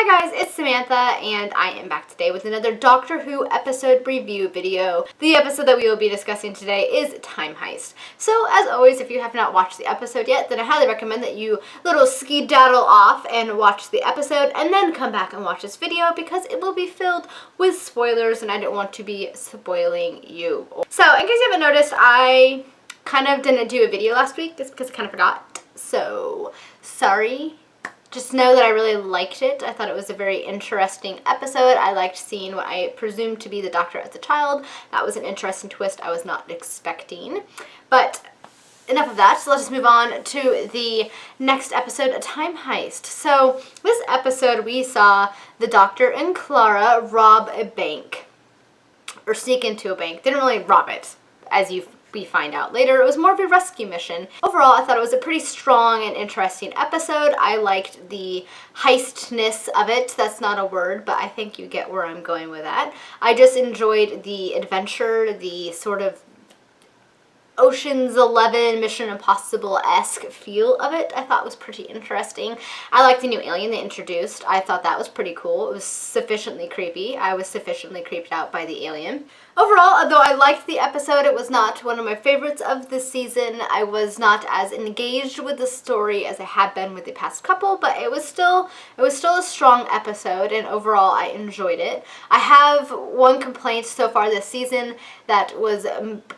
Hi guys, it's Samantha, and I am back today with another Doctor Who episode review video. The episode that we will be discussing today is Time Heist. So, as always, if you have not watched the episode yet, then I highly recommend that you little skedaddle off and watch the episode, and then come back and watch this video, because it will be filled with spoilers, and I don't want to be spoiling you. So, in case you haven't noticed, I kind of didn't do a video last week, just because I kind of forgot. So, sorry. Just know that I really liked it. I thought it was a very interesting episode. I liked seeing what I presumed to be the Doctor as a child. That was an interesting twist I was not expecting. But enough of that. So let's just move on to the next episode, A Time Heist. So this episode we saw the Doctor and Clara rob a bank. Or sneak into a bank. They didn't really rob it, as we find out later. It was more of a rescue mission. Overall, I thought it was a pretty strong and interesting episode. I liked the heistness of it. That's not a word, but I think you get where I'm going with that. I just enjoyed the adventure, the sort of Ocean's 11, Mission Impossible-esque feel of it. I thought was pretty interesting. I liked the new alien they introduced. I thought that was pretty cool. It was sufficiently creepy. I was sufficiently creeped out by the alien. Overall, although I liked the episode, it was not one of my favorites of the season. I was not as engaged with the story as I had been with the past couple, but it was still a strong episode, and overall I enjoyed it. I have one complaint so far this season that was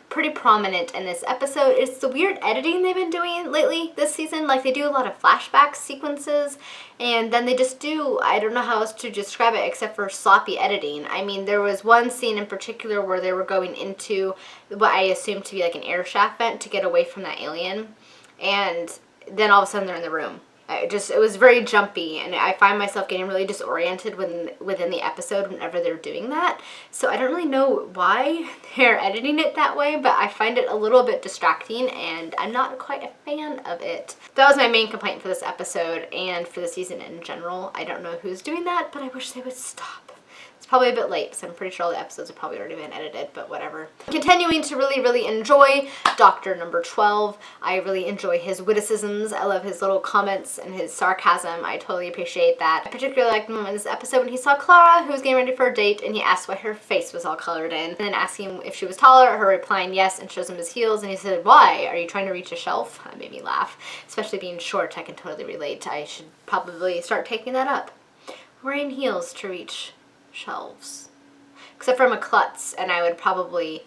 pretty prominent in this episode. It's the weird editing they've been doing lately this season. Like, they do a lot of flashback sequences, and then they just do, I don't know how else to describe it except for sloppy editing. I mean, there was one scene in particular where they were going into what I assumed to be like an air shaft vent to get away from that alien, and then all of a sudden they're in the room. It was very jumpy, and I find myself getting really disoriented within the episode whenever they're doing that. So I don't really know why they're editing it that way, but I find it a little bit distracting, and I'm not quite a fan of it. That was my main complaint for this episode and for the season in general. I don't know who's doing that, but I wish they would stop. It's probably a bit late, so I'm pretty sure all the episodes have probably already been edited, but whatever. Continuing to really enjoy Doctor number 12. I really enjoy his witticisms. I love his little comments and his sarcasm. I totally appreciate that. I particularly liked the moment in this episode when he saw Clara, who was getting ready for a date, and he asked why her face was all colored in, and then asking if she was taller, her replying yes, and shows him his heels, and he said, "Why? Are you trying to reach a shelf?" That made me laugh. Especially being short, I can totally relate. I should probably start taking that up. Wearing heels to reach shelves. Except for I'm a klutz, and I would probably,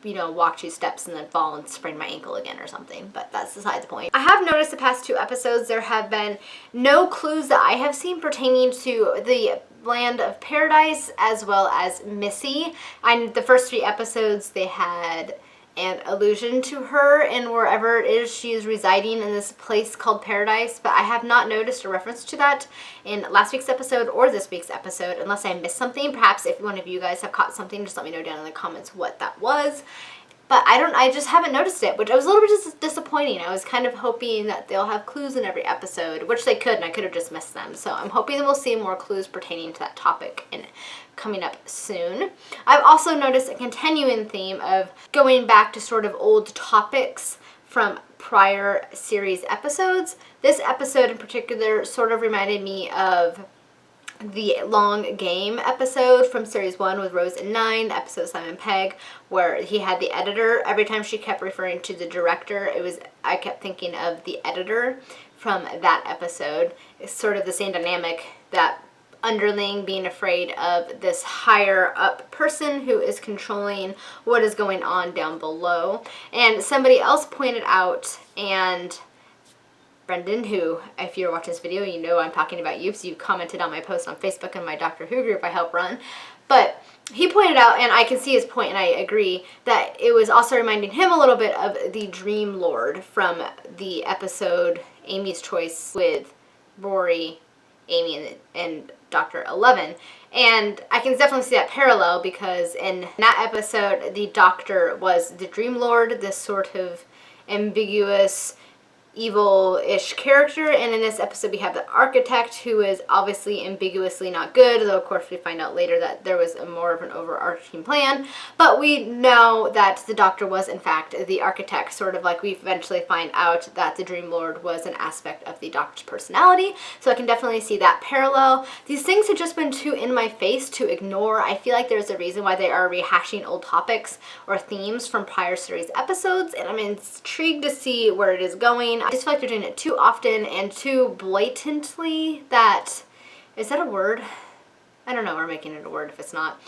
walk 2 steps and then fall and sprain my ankle again or something, but that's beside the point. I have noticed the past 2 episodes there have been no clues that I have seen pertaining to the Land of Paradise as well as Missy. And the first 3 episodes they had an allusion to her and wherever it is she is residing in this place called Paradise, but I have not noticed a reference to that in last week's episode or this week's episode, unless I missed something. Perhaps if one of you guys have caught something, just let me know down in the comments what that was. But I just haven't noticed it, which I was a little bit disappointing. I was kind of hoping that they'll have clues in every episode, which they could, and I could have just missed them. So I'm hoping that we'll see more clues pertaining to that topic coming up soon. I've also noticed a continuing theme of going back to sort of old topics from prior series episodes. This episode in particular sort of reminded me of the Long Game episode from series 1 with Rose and Nine, episode Simon Pegg, where he had the editor. Every time she kept referring to the director, I kept thinking of the editor from that episode. It's sort of the same dynamic, that underling being afraid of this higher up person who is controlling what is going on down below. And somebody else pointed out, and Brendan, who, if you're watching this video, you know I'm talking about you, because you commented on my post on Facebook and my Doctor Who group I help run. But he pointed out, and I can see his point and I agree, that it was also reminding him a little bit of the Dream Lord from the episode Amy's Choice with Rory, Amy, and Dr. 11. And I can definitely see that parallel, because in that episode the Doctor was the Dream Lord, this sort of ambiguous, evil-ish character, and in this episode we have the architect, who is obviously ambiguously not good, though of course we find out later that there was more of an overarching plan. But we know that the Doctor was in fact the architect, sort of like we eventually find out that the Dream Lord was an aspect of the Doctor's personality, so I can definitely see that parallel. These things have just been too in my face to ignore. I feel like there's a reason why they are rehashing old topics or themes from prior series episodes, and I'm intrigued to see where it is going. I just feel like they're doing it too often and too blatantly that, is that a word? I don't know, we're making it a word if it's not.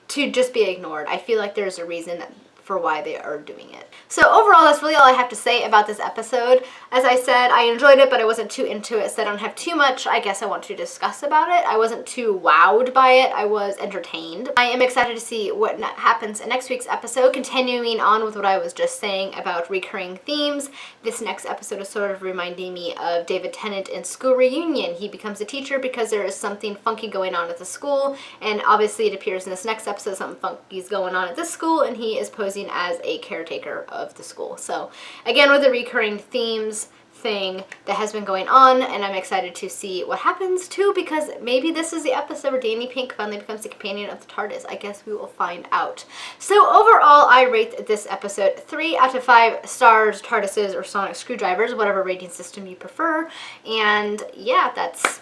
To just be ignored. I feel like there's a reason for why they are doing it. So overall, that's really all I have to say about this episode. As I said, I enjoyed it, but I wasn't too into it, so I don't have too much, I guess, I want to discuss about it. I wasn't too wowed by it. I was entertained. I am excited to see what happens in next week's episode, continuing on with what I was just saying about recurring themes. This next episode is sort of reminding me of David Tennant in School Reunion. He becomes a teacher because there is something funky going on at the school, and obviously it appears in this next episode something funky is going on at this school, and he is posing as a caretaker of the school. So again, with the recurring themes thing that has been going on, and I'm excited to see what happens too, because maybe this is the episode where Danny Pink finally becomes the companion of the TARDIS. I guess we will find out. So overall, I rate this episode 3 out of 5 stars, TARDISes, or sonic screwdrivers, whatever rating system you prefer. And yeah, that's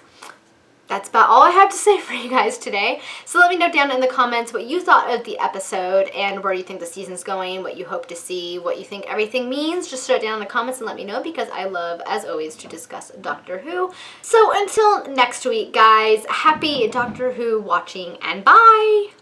about all I have to say for you guys today. So let me know down in the comments what you thought of the episode and where you think the season's going, what you hope to see, what you think everything means. Just throw it down in the comments and let me know, because I love, as always, to discuss Doctor Who. So until next week, guys, happy Doctor Who watching, and bye!